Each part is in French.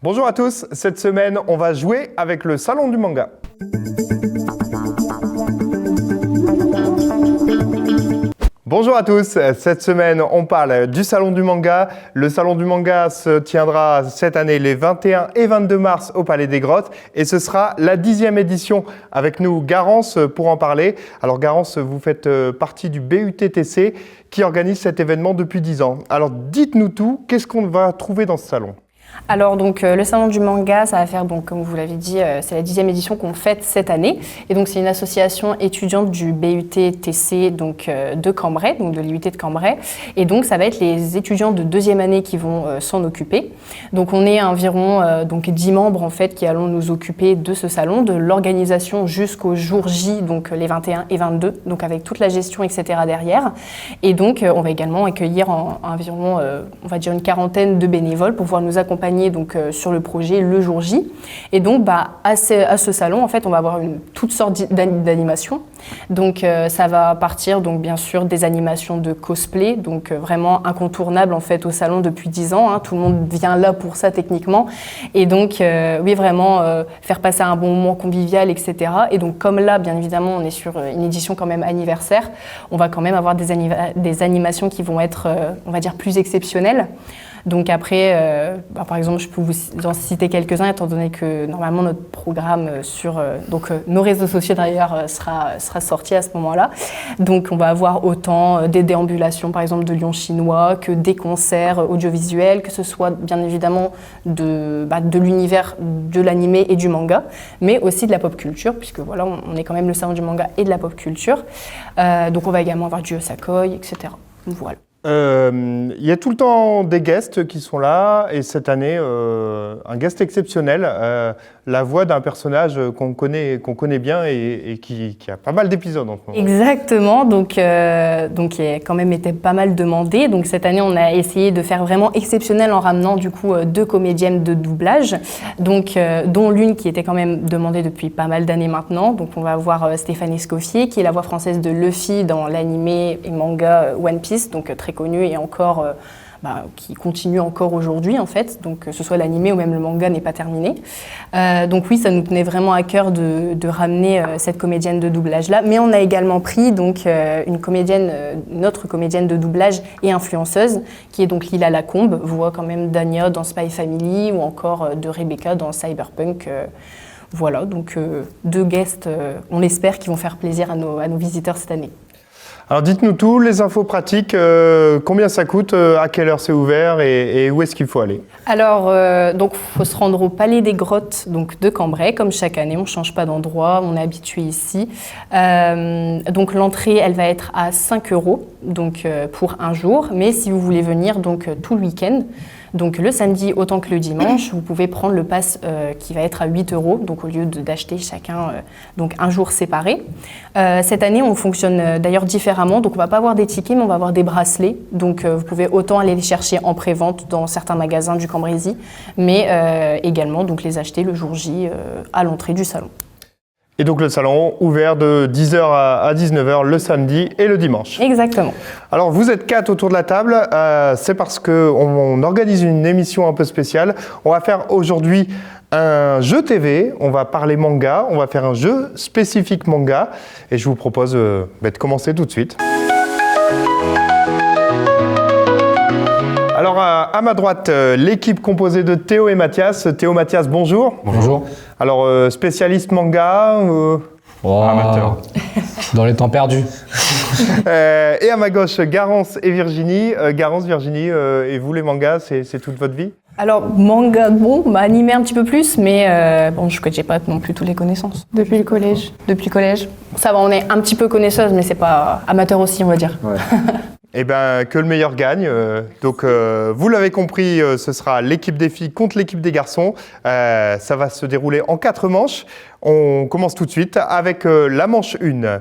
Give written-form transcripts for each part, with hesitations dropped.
Bonjour à tous, cette semaine on va jouer avec le Salon du Manga. Bonjour à tous, cette semaine on parle du Salon du Manga. Le Salon du Manga se tiendra cette année les 21 et 22 mars au Palais des Grottes et ce sera la 10e édition. Avec nous Garance pour en parler. Alors Garance, vous faites partie du BUTTC qui organise cet événement depuis 10 ans. Alors dites-nous tout, qu'est-ce qu'on va trouver dans ce salon ? Alors donc le Salon du Manga, ça va faire, comme vous l'avez dit, c'est la 10e édition qu'on fête cette année. Et donc c'est une association étudiante du BUTTC de Cambrai, donc de l'IUT de Cambrai. Et donc ça va être les étudiants de 2e année qui vont s'en occuper. Donc on est environ 10 membres en fait qui allons nous occuper de ce salon, de l'organisation jusqu'au jour J, donc les 21 et 22, donc avec toute la gestion, etc. derrière. Et donc on va également accueillir environ, on va dire une quarantaine de bénévoles pour pouvoir nous accompagner sur le projet le jour J. Et donc à ce salon, en fait, on va avoir toutes sortes d'animations. Donc ça va partir bien sûr des animations de cosplay, donc vraiment incontournable en fait au salon depuis 10 ans. Tout le monde vient là pour ça techniquement. Et donc oui, vraiment faire passer un bon moment convivial, etc. Et donc comme là, bien évidemment, on est sur une édition quand même anniversaire, on va quand même avoir des animations qui vont être, on va dire, plus exceptionnelles. Donc après, par exemple, je peux vous en citer quelques-uns, étant donné que normalement notre programme sur nos réseaux sociaux d'ailleurs sera sorti à ce moment-là. Donc on va avoir autant des déambulations, par exemple, de lions chinois, que des concerts audiovisuels, que ce soit bien évidemment de l'univers de l'animé et du manga, mais aussi de la pop culture, puisque voilà, on est quand même le salon du manga et de la pop culture. Donc on va également avoir du Yosakoi, etc. Voilà. Il y a tout le temps des guests qui sont là et cette année, un guest exceptionnel, la voix d'un personnage qu'on connaît bien et qui a pas mal d'épisodes en ce moment. Exactement, donc qui a quand même été pas mal demandé. Donc cette année, on a essayé de faire vraiment exceptionnel en ramenant du coup 2 comédiennes de doublage, dont l'une qui était quand même demandée depuis pas mal d'années maintenant. Donc on va avoir Stéphanie Escoffier, qui est la voix française de Luffy dans l'animé et manga One Piece, donc très connue et encore qui continue encore aujourd'hui en fait, donc que ce soit l'animé ou même le manga n'est pas terminé. Donc oui, ça nous tenait vraiment à cœur de ramener cette comédienne de doublage là, mais on a également pris notre comédienne de doublage et influenceuse, qui est donc Lila Lacombe, voix quand même d'Anya dans Spy Family ou encore de Rebecca dans Cyberpunk. Voilà, donc 2 guests, on espère, qui vont faire plaisir à nos visiteurs cette année. Alors dites-nous tout, les infos pratiques, combien ça coûte, à quelle heure c'est ouvert et où est-ce qu'il faut aller ? Alors, il faut se rendre au Palais des Grottes de Cambrai, comme chaque année, on ne change pas d'endroit, on est habitué ici. Donc l'entrée, elle va être à 5 € pour un jour, mais si vous voulez venir tout le week-end, donc le samedi autant que le dimanche, vous pouvez prendre le pass qui va être à 8 €, donc au lieu d'acheter chacun un jour séparé. Cette année, on fonctionne d'ailleurs différemment, donc on ne va pas avoir des tickets, mais on va avoir des bracelets. Donc vous pouvez autant aller les chercher en pré-vente dans certains magasins du Cambrésis, mais également les acheter le jour J à l'entrée du salon. Et donc le salon ouvert de 10h à 19h le samedi et le dimanche. Exactement. Alors vous êtes 4 autour de la table, c'est parce qu'on organise une émission un peu spéciale. On va faire aujourd'hui un jeu TV, on va parler manga, on va faire un jeu spécifique manga et je vous propose de commencer tout de suite. Alors à ma droite, l'équipe composée de Théo et Mathias. Théo, Mathias, bonjour. Bonjour. Alors spécialiste manga amateur. Dans les temps perdus. Et à ma gauche, Garance et Virginie. Garance, Virginie, et vous les mangas, c'est toute votre vie ? Alors manga, animé un petit peu plus, mais je n'ai pas non plus toutes les connaissances. Depuis le collège. Depuis le collège. Ça va, on est un petit peu connaisseuse, mais c'est pas amateur aussi, on va dire. Ouais. Eh bien, que le meilleur gagne. Vous l'avez compris, ce sera l'équipe des filles contre l'équipe des garçons. Ça va se dérouler en 4 manches. On commence tout de suite avec la manche 1.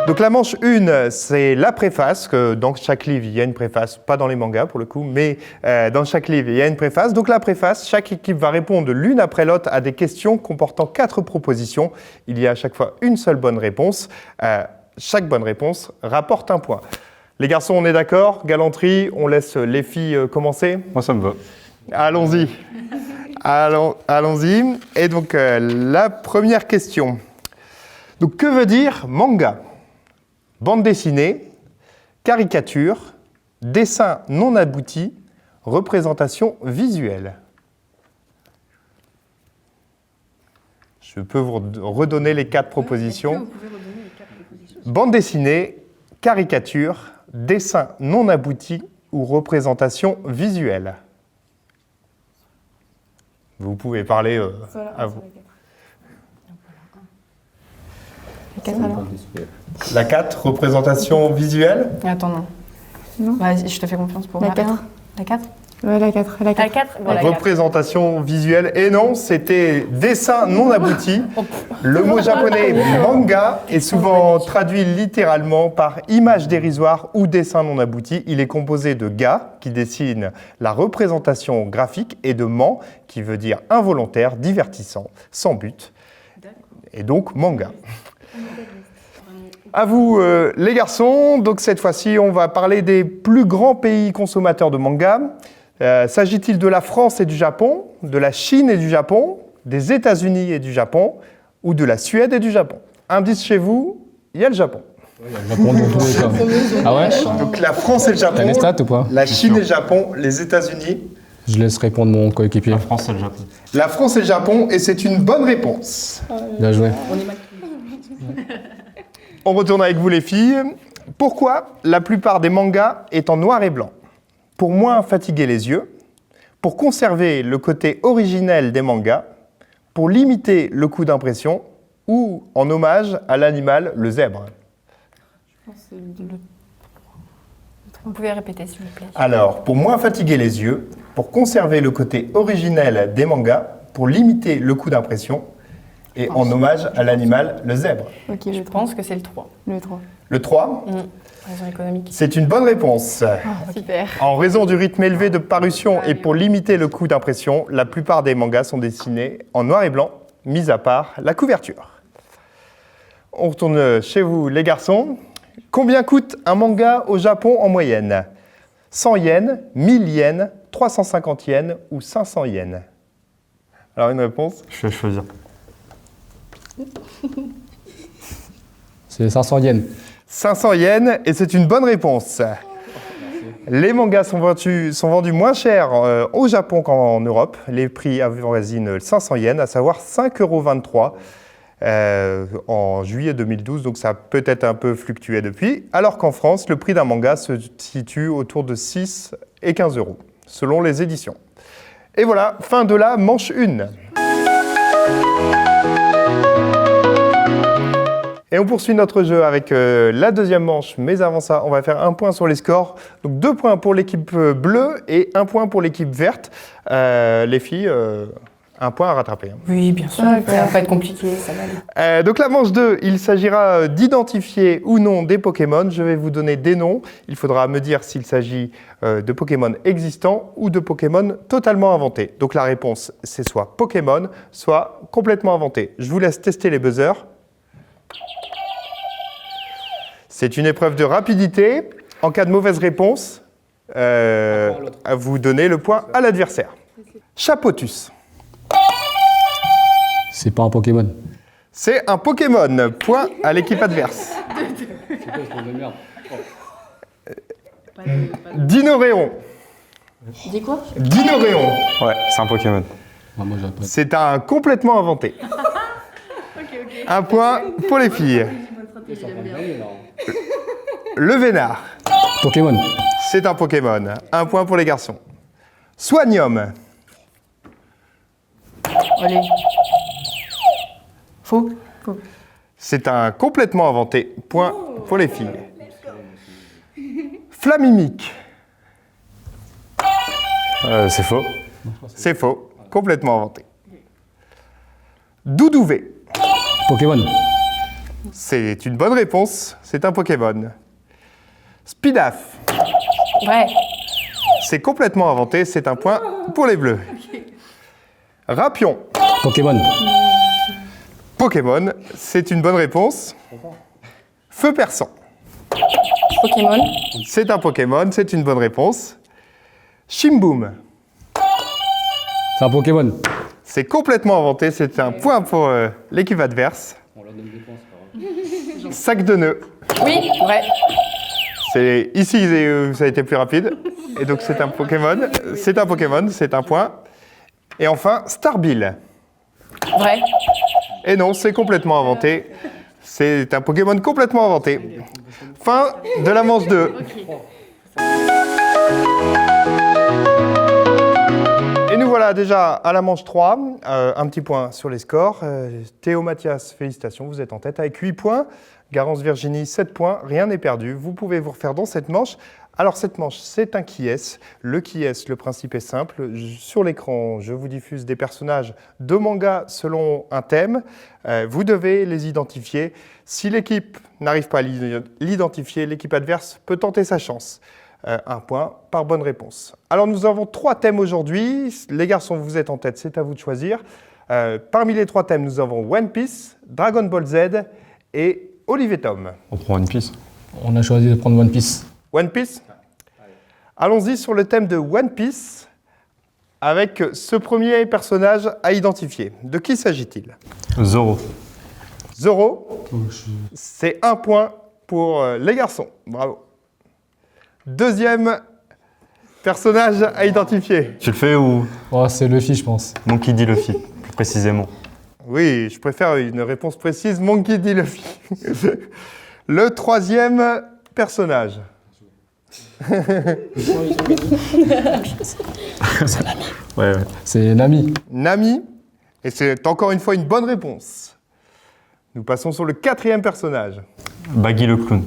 Donc la manche 1, c'est la préface, que dans chaque livre, il y a une préface, pas dans les mangas pour le coup, mais dans chaque livre, il y a une préface. Donc la préface, chaque équipe va répondre l'une après l'autre à des questions comportant 4 propositions. Il y a à chaque fois une seule bonne réponse. Chaque bonne réponse rapporte un point. Les garçons, on est d'accord? Galanterie, on laisse les filles commencer? Moi, ça me va. Allons-y. Allons-y. Et donc, la première question. Donc, que veut dire manga? Bande dessinée, caricature, dessin non abouti, représentation visuelle. Je peux vous redonner les 4 propositions. Bande dessinée, caricature, dessin non abouti ou représentation visuelle. Vous pouvez parler à vous. La 4 alors. La 4, représentation visuelle. Attends, non. Non. Vas-y, je te fais confiance pour La la 4. La 4? Ouais, la 4. La 4. La 4? Bon, la 4. Représentation visuelle. Et non, c'était dessin non abouti. Le mot japonais manga est souvent traduit littéralement par image dérisoire ou dessin non abouti. Il est composé de ga, qui dessine la représentation graphique, et de man, qui veut dire involontaire, divertissant, sans but. Et donc manga. À vous, les garçons. Donc cette fois-ci, on va parler des plus grands pays consommateurs de manga. S'agit-il de la France et du Japon, de la Chine et du Japon, des États-Unis et du Japon, ou de la Suède et du Japon? Indice chez vous, il y a le Japon. Il y a le Japon dans tous les cas. Ah ouais? Donc la France et le Japon, T'as les stats ou pas? la Chine et le Japon, les États-Unis, Je laisse répondre mon coéquipier. La France, c'est le Japon. la France et le Japon, et c'est une bonne réponse. Bien joué. On retourne avec vous les filles. Pourquoi la plupart des mangas est en noir et blanc? Pour moins fatiguer les yeux, pour conserver le côté originel des mangas, pour limiter le coût d'impression ou en hommage à l'animal, le zèbre. Vous pouvez répéter, s'il vous plaît. Alors, pour moins fatiguer les yeux, pour conserver le côté originel des mangas, pour limiter le coût d'impression et en hommage à l'animal, le zèbre. Ok, Je le 3. pense que c'est le 3. Le 3. Le 3, Raison économique. c'est une bonne réponse. Super. En raison du rythme élevé de parution et pour limiter le coût d'impression, la plupart des mangas sont dessinés en noir et blanc, mis à part la couverture. On retourne chez vous, les garçons. Combien coûte un manga au Japon en moyenne? 100 yens, 1000 yens, 350 yens ou 500 yens? Alors, une réponse? Je vais choisir. C'est 500 yens. 500 yens, et c'est une bonne réponse. Les mangas sont vendus moins cher au Japon qu'en Europe. Les prix avoisinent 500 yens, à savoir 5,23 € en juillet 2012, donc ça a peut-être un peu fluctué depuis. Alors qu'en France, le prix d'un manga se situe autour de 6 et 15 €, selon les éditions. Et voilà, fin de la manche 1. Et on poursuit notre jeu avec la deuxième manche, mais avant ça, on va faire un point sur les scores. Donc 2 points pour l'équipe bleue et 1 point pour l'équipe verte. Les filles, 1 point à rattraper. Oui, bien sûr. Ok. Ça va pas être compliqué, ça va aller. Donc la manche 2, il s'agira d'identifier ou non des Pokémon. Je vais vous donner des noms. Il faudra me dire s'il s'agit de Pokémon existants ou de Pokémon totalement inventés. Donc la réponse, c'est soit Pokémon, soit complètement inventé. Je vous laisse tester les buzzers. C'est une épreuve de rapidité. En cas de mauvaise réponse, vous donnez le point à l'adversaire. Chapotus. C'est pas un Pokémon. C'est un Pokémon. Point à l'équipe adverse. Dinoréon. Dis quoi? Dinoréon. Ouais, c'est un Pokémon. Ah, moi, j'aurais pas. C'est un complètement inventé. 1 point pour les filles. Le Vénard. Pokémon. C'est un Pokémon. 1 point pour les garçons. Soignum. Allez. Faux. C'est un complètement inventé. Point pour les filles. Flamimique. C'est faux. C'est faux. Complètement inventé. Doudouvé. Pokémon. C'est une bonne réponse. C'est un Pokémon. Spidaf. Vrai. C'est complètement inventé. C'est un point pour les bleus. Rapion. Pokémon. Pokémon. C'est une bonne réponse. Feu perçant. Pokémon. C'est un Pokémon, c'est une bonne réponse. Shimboom. C'est un Pokémon. C'est complètement inventé, c'est un point pour l'équipe adverse. Sac de nœuds. Oui, vrai. C'est ici ça a été plus rapide. Et donc c'est un Pokémon. C'est un Pokémon, c'est un point. Et enfin, Starbill. Vrai. Et non, c'est complètement inventé. C'est un Pokémon complètement inventé. Fin de la manche 2. Et nous voilà déjà à la manche 3. Un petit point sur les scores. Théo Mathias, félicitations, vous êtes en tête avec 8 points. Garance Virginie, 7 points. Rien n'est perdu. Vous pouvez vous refaire dans cette manche. Alors cette manche, c'est un qui est. Le qui est, le principe est simple. Sur l'écran, je vous diffuse des personnages de manga selon un thème. Vous devez les identifier. Si l'équipe n'arrive pas à l'identifier, l'équipe adverse peut tenter sa chance. Un point par bonne réponse. Alors nous avons 3 thèmes aujourd'hui. Les garçons, vous êtes en tête, c'est à vous de choisir. Parmi les 3 thèmes, nous avons One Piece, Dragon Ball Z et Olive et Tom. On prend One Piece. On a choisi de prendre One Piece. One Piece. Allons-y sur le thème de One Piece avec ce premier personnage à identifier. De qui s'agit-il? Zoro. Zoro. C'est un point pour les garçons. Bravo. Deuxième personnage à identifier. Tu le fais ou Oh, c'est Luffy, je pense. Monkey D. Luffy, plus précisément. Oui, je préfère une réponse précise. Monkey D. Luffy. Le troisième personnage. Ouais. C'est Nami. Nami. Et c'est encore une fois une bonne réponse. Nous passons sur le quatrième personnage. Baggy le clown.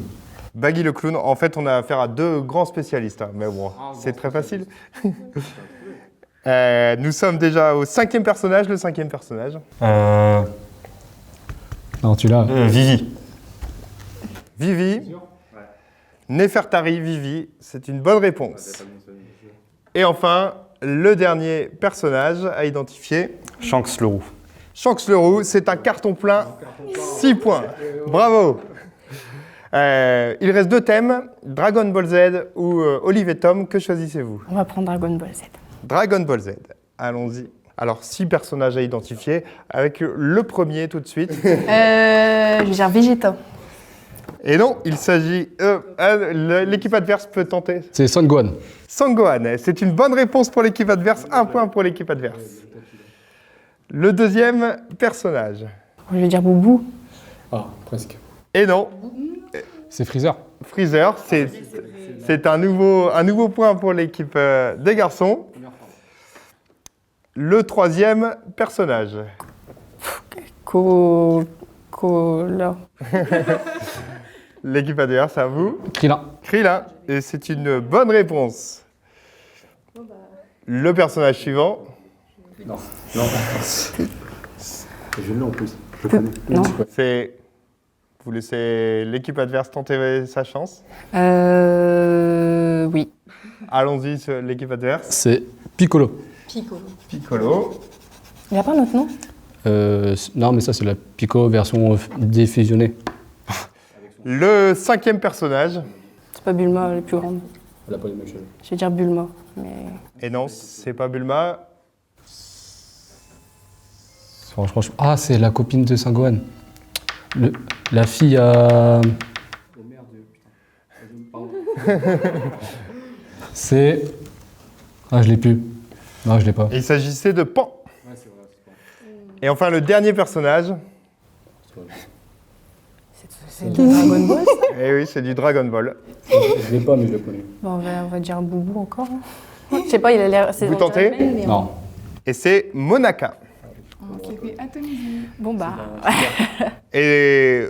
Baggy le clown. En fait, on a affaire à 2 grands spécialistes. Hein, mais bon, c'est très facile. Nous sommes déjà au 5e personnage. Le 5e personnage. Non, tu l'as. Vivi. Vivi. Nefertari Vivi. C'est une bonne réponse. Et enfin, le dernier personnage à identifier. Shanks le roux. Shanks le roux, c'est un carton plein. 6 points. Bravo. Il reste 2 thèmes, Dragon Ball Z ou Olive et Tom. Que choisissez-vous? On va prendre Dragon Ball Z. Dragon Ball Z. Allons-y. Alors, 6 personnages à identifier, avec le premier tout de suite. Je vais dire Vegeta. Et non, il s'agit... l'équipe adverse peut tenter. C'est Son Gohan. Son Gohan. C'est une bonne réponse pour l'équipe adverse. 1 point pour l'équipe adverse. Le deuxième personnage. Je vais dire Boubou. Ah, presque. Et non, C'est Freezer. Freezer, c'est un nouveau point pour l'équipe des garçons. Le troisième personnage. Là. L'équipe adverse, à vous. Krillin. Krillin, et c'est une bonne réponse. Le personnage suivant. Non. Je l'ai en plus. Je le connais. Non. C'est... Vous laissez l'équipe adverse tenter sa chance. Oui. Allons-y sur l'équipe adverse. C'est Piccolo. Piccolo. Il n'y a pas un autre nom? Non, mais ça, c'est la Pico version défusionnée. Le 5e personnage. C'est pas Bulma, elle est plus grande. Elle a pas les mêmes cheveux. Je vais dire Bulma. Mais... Et non, c'est pas Bulma. Franchement, ah, c'est la copine de Saint-Gohan. La fille à... Oh merde, putain. C'est... Ah, je l'ai plus. Non, je l'ai pas. Il s'agissait de Pan. Et enfin, le dernier personnage. C'est du Dragon Ball? Eh oui, c'est du Dragon Ball. Je l'ai pas, mais je le connais. Bon, on va dire Boubou encore. Hein. Je sais pas, il a l'air... Vous tentez? Non. Et c'est Monaka. Qui fait atomiser. Bon, bah... Et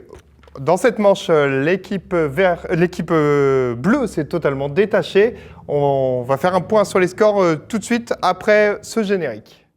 dans cette manche, l'équipe bleue s'est totalement détachée. On va faire un point sur les scores tout de suite après ce générique.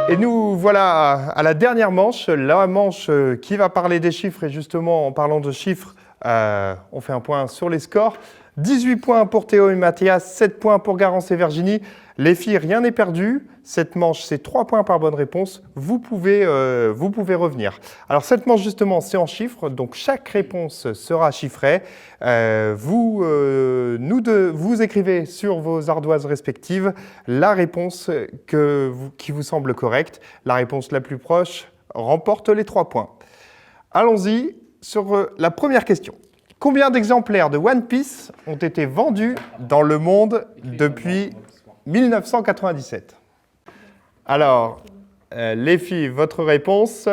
Et nous voilà à la dernière manche, la manche qui va parler des chiffres. Et justement, en parlant de chiffres, On fait un point sur les scores. 18 points pour Théo et Mathias, 7 points pour Garance et Virginie. Les filles, rien n'est perdu. Cette manche, c'est 3 points par bonne réponse. Vous pouvez revenir. Alors, cette manche, justement, c'est en chiffres. Donc, chaque réponse sera chiffrée. Vous écrivez sur vos ardoises respectives la réponse qui vous semble correcte. La réponse la plus proche remporte les 3 points. Allons-y sur la première question. Combien d'exemplaires de One Piece ont été vendus dans le monde depuis 1997? Alors, les filles, votre réponse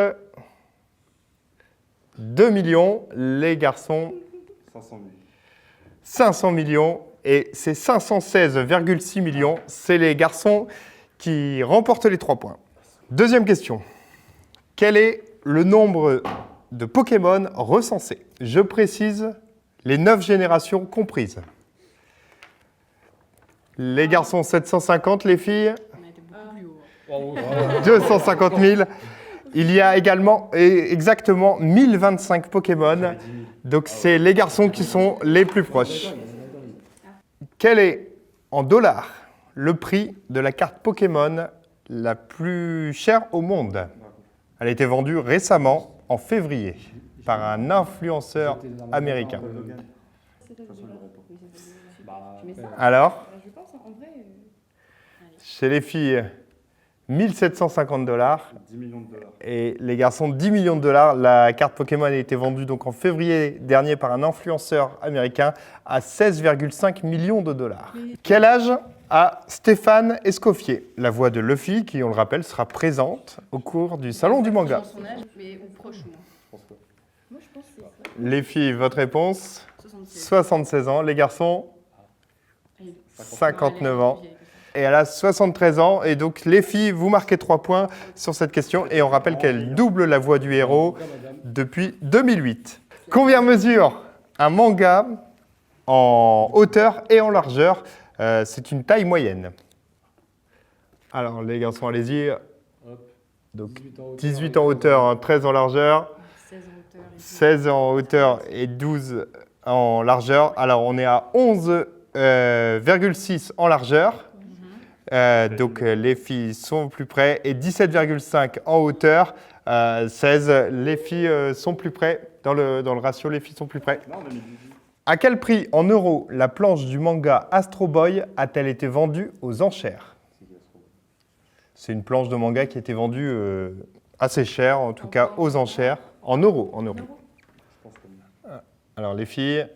2 millions, les garçons 500 000. 500 millions, et c'est 516,6 millions. C'est les garçons qui remportent les 3 points. Deuxième question. Quel est le nombre de Pokémon recensés? Je précise les 9 générations comprises. Les garçons 750, les filles 250 000. Il y a également exactement 1025 Pokémon. Donc c'est les garçons qui sont les plus proches. Quel est, en dollars, le prix de la carte Pokémon la plus chère au monde? Elle a été vendue récemment, en février, par un influenceur américain. Alors, Je pense, en vrai, chez les filles, 1750 $, 10 millions de dollars. et les garçons, 10 millions de dollars. La carte Pokémon a été vendue donc en février dernier par un influenceur américain à 16,5 millions de dollars. Quel âge a Stéphane Escoffier? La voix de Luffy, qui, on le rappelle, sera présente au cours du Salon du Manga. Son âge, mais ou proche, moi. moi je pense que c'est ça. Les filles, votre réponse 76. 76 ans. Les garçons 59 ans. Et elle a 73 ans. Et donc, les filles, vous marquez 3 points sur cette question. Et on rappelle qu'elle double la voix du héros depuis 2008. Combien mesure un manga en hauteur et en largeur? C'est une taille moyenne. Alors, les garçons, allez-y. Donc, 18 en hauteur, 13 en largeur, 16 en hauteur et 12 en largeur. Alors, on est à 11,6 en largeur. Donc, les filles sont plus près. Et 17,5 en hauteur. 16, les filles sont plus près. Dans le ratio, les filles sont plus près. Non, on a mis À quel prix en euros la planche du manga Astro Boy a-t-elle été vendue aux enchères? C'est une planche de manga qui a été vendue assez cher, en tout cas aux enchères, en euros. Alors les filles,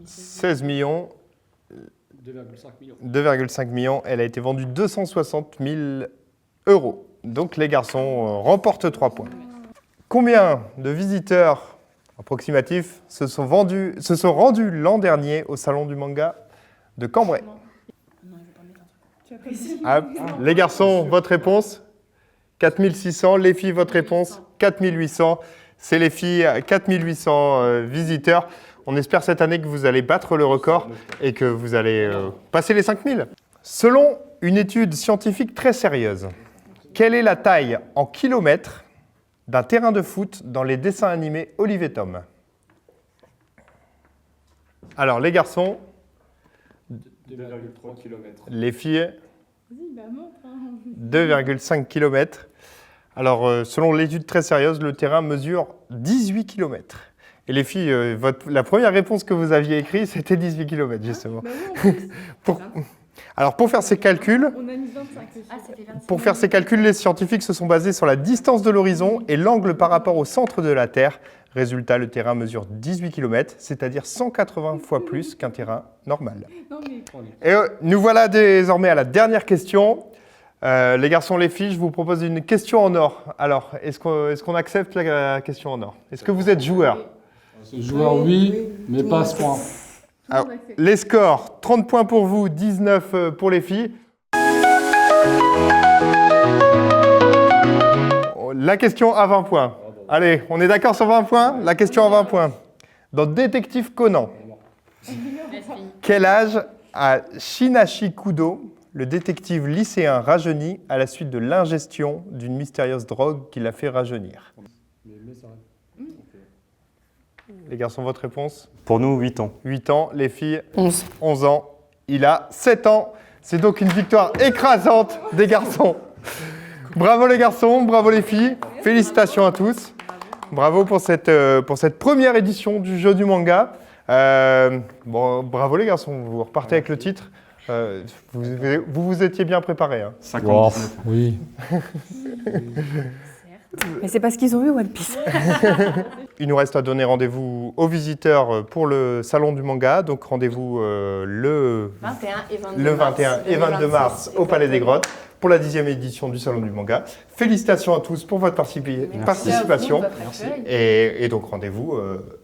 16 millions, 2,5 millions. 2,5 millions, elle a été vendue 260 000 euros. Donc les garçons remportent 3 points. Combien de visiteurs approximatifs se sont rendus l'an dernier au Salon du Manga de Cambrai? Tu apprécies? Les garçons, votre réponse 4600. Les filles, votre réponse 4800. C'est les filles, 4800 visiteurs. On espère cette année que vous allez battre le record et que vous allez passer les 5000. Selon une étude scientifique très sérieuse, quelle est la taille en kilomètres d'un terrain de foot dans les dessins animés Olive et Tom? Alors, les garçons, 2,3 km. les filles, Vas-y, bah montre. Hein. 2,5 km. Alors, selon l'étude très sérieuse, le terrain mesure 18 km. Et les filles, la première réponse que vous aviez écrite, c'était 18 km, justement. Bah oui, en plus. Alors, pour faire ces calculs, On a mis 25 aussi. Ah, c'était 25. Pour faire ces calculs, les scientifiques se sont basés sur la distance de l'horizon et l'angle par rapport au centre de la Terre. Résultat, le terrain mesure 18 km, c'est-à-dire 180 fois plus qu'un terrain normal. Non mais Et nous voilà désormais à la dernière question. Les garçons, les filles, je vous propose une question en or. Alors, est-ce qu'on accepte la question en or? Est-ce que vous êtes joueur? Ce joueur, oui, mais pas à ce point. Alors, les scores, 30 points pour vous, 19 pour les filles. La question à 20 points. Allez, on est d'accord sur 20 points? La question à 20 points. Dans Détective Conan, quel âge a Shinashi Kudo, le détective lycéen rajeuni à la suite de l'ingestion d'une mystérieuse drogue qui l'a fait rajeunir? Les garçons, votre réponse? Pour nous, 8 ans. 8 ans. Les filles, 11. 11 ans. Il a 7 ans. C'est donc une victoire écrasante des garçons. Bravo les garçons, bravo les filles. Félicitations à tous. Bravo pour cette première édition du jeu du manga. Bon, bravo les garçons, vous repartez avec le titre. Vous étiez bien préparés. Hein. 59. Oui. Mais c'est parce qu'ils ont eu One Piece. Il nous reste à donner rendez-vous aux visiteurs pour le salon du manga. Donc rendez-vous le 21 et 22 mars au Palais des Grottes pour la 10e édition du salon du manga. Félicitations à tous pour votre participation. Et donc rendez-vous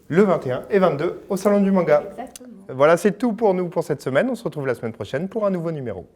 le 21 et 22 au salon du manga. Exactement. Voilà, c'est tout pour nous pour cette semaine. On se retrouve la semaine prochaine pour un nouveau numéro.